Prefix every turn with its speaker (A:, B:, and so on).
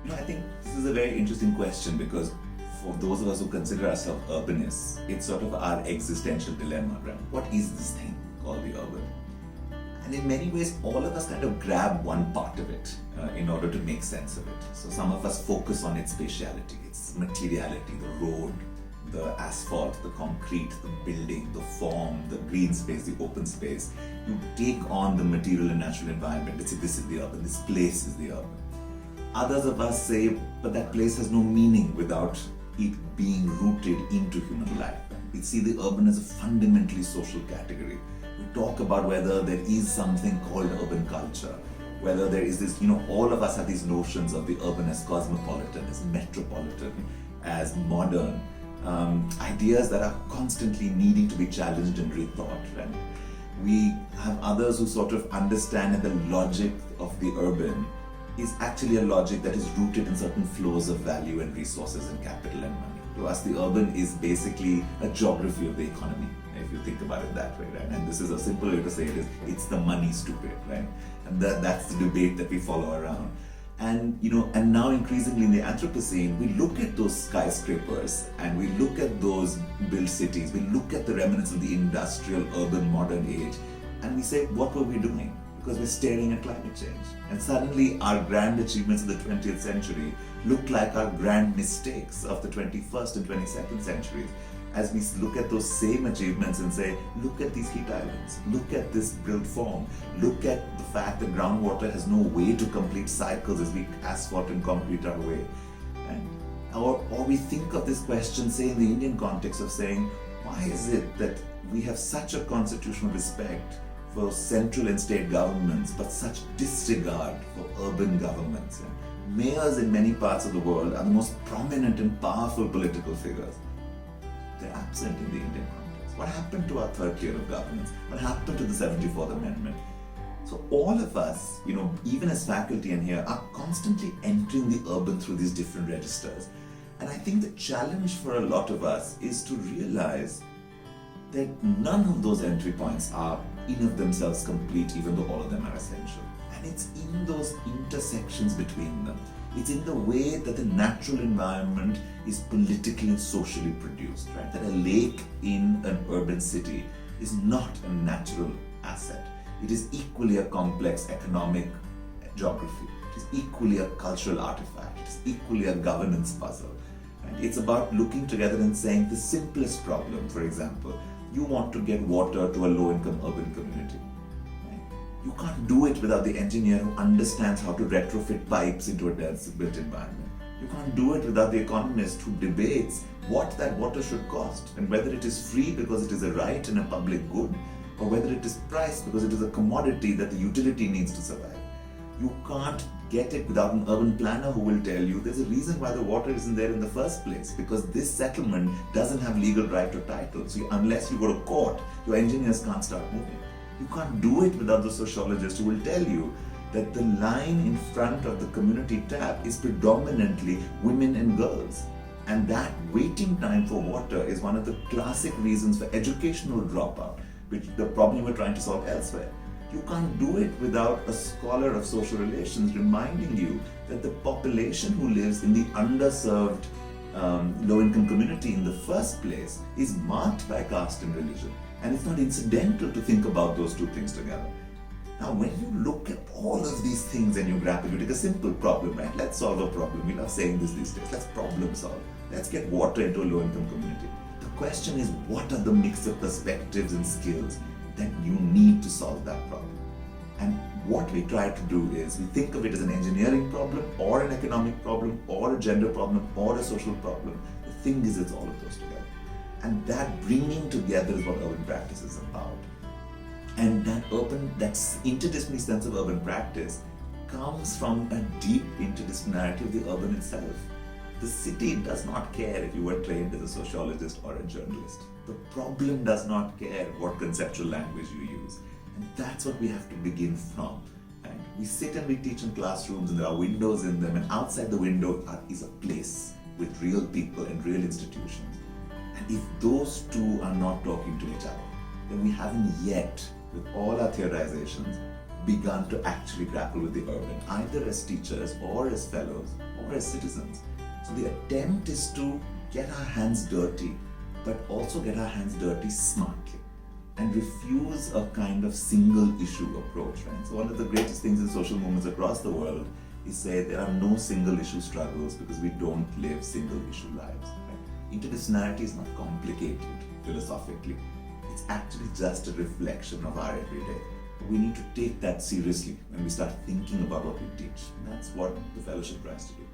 A: I think this is a very interesting question because for those of us who consider ourselves urbanists, it's sort of our existential dilemma, right? What is this thing called the urban? And in many ways, all of us kind of grab one part of it in order to make sense of it. So some of us focus on its spatiality, its materiality, the road, the asphalt, the concrete, the building, the form, the green space, the open space. You take on the material and natural environment. Let's say this is the urban, this place is the urban. Others of us say, but that place has no meaning without it being rooted into human life. We see the urban as a fundamentally social category. We talk about whether there is something called urban culture, whether there is this, all of us have these notions of the urban as cosmopolitan, as metropolitan, as modern, ideas that are constantly needing to be challenged and rethought. Right? We have others who sort of understand that the logic of the urban is actually a logic that is rooted in certain flows of value and resources and capital and money. To us, the urban is basically a geography of the economy, if you think about it that way, right? And this is a simple way to say it is, it's the money stupid, right? And that's the debate that we follow around. And and now increasingly in the Anthropocene, we look at those skyscrapers and we look at those built cities, we look at the remnants of the industrial, urban, modern age, and we say, what were we doing? Because we're staring at climate change. And suddenly our grand achievements of the 20th century look like our grand mistakes of the 21st and 22nd centuries. As we look at those same achievements and say, look at these heat islands, look at this built form, look at the fact that groundwater has no way to complete cycles as we asphalt and concrete our way. Or we think of this question, say in the Indian context of saying, why is it that we have such a constitutional respect for central and state governments, but such disregard for urban governments? Mayors in many parts of the world are the most prominent and powerful political figures. They're absent in the Indian context. What happened to our third tier of governance? What happened to the 74th Amendment? So all of us, even as faculty in here, are constantly entering the urban through these different registers. And I think the challenge for a lot of us is to realize that none of those entry points are in of themselves complete, even though all of them are essential. And it's in those intersections between them. It's in the way that the natural environment is politically and socially produced, right? That a lake in an urban city is not a natural asset. It is equally a complex economic geography. It is equally a cultural artifact. It is equally a governance puzzle. Right? It's about looking together and saying the simplest problem, for example, you want to get water to a low-income urban community. You can't do it without the engineer who understands how to retrofit pipes into a dense built environment. You can't do it without the economist who debates what that water should cost and whether it is free because it is a right and a public good, or whether it is priced because it is a commodity that the utility needs to survive. You can't get it without an urban planner who will tell you there's a reason why the water isn't there in the first place, because this settlement doesn't have legal right to title. So unless you go to court, your engineers can't start moving. You can't do it without the sociologist who will tell you that the line in front of the community tap is predominantly women and girls. And that waiting time for water is one of the classic reasons for educational dropout, which the problem we're trying to solve elsewhere. You can't do it without a scholar of social relations reminding you that the population who lives in the underserved low-income community in the first place is marked by caste and religion. And it's not incidental to think about those two things together. Now, when you look at all of these things and you grapple, you take a simple problem, right? Let's solve a problem. We love saying this these days. Let's problem solve. Let's get water into a low-income community. The question is, what are the mix of perspectives and skills that you need to solve that problem? And what we try to do is we think of it as an engineering problem or an economic problem or a gender problem or a social problem. The thing is, it's all of those together. And that bringing together is what urban practice is about. And that interdisciplinary sense of urban practice comes from a deep interdisciplinarity of the urban itself. The city does not care if you were trained as a sociologist or a journalist. The problem does not care what conceptual language you use. And that's what we have to begin from. And we sit and we teach in classrooms and there are windows in them, and outside the window is a place with real people and real institutions. And if those two are not talking to each other, then we haven't yet, with all our theorizations, begun to actually grapple with the urban, either as teachers or as fellows or as citizens. So the attempt is to get our hands dirty, but also get our hands dirty smartly and refuse a kind of single issue approach. Right? So one of the greatest things in social movements across the world is say there are no single issue struggles because we don't live single issue lives. Right? Interdisciplinarity is not complicated philosophically. It's actually just a reflection of our everyday. We need to take that seriously when we start thinking about what we teach. And that's what the fellowship tries to do.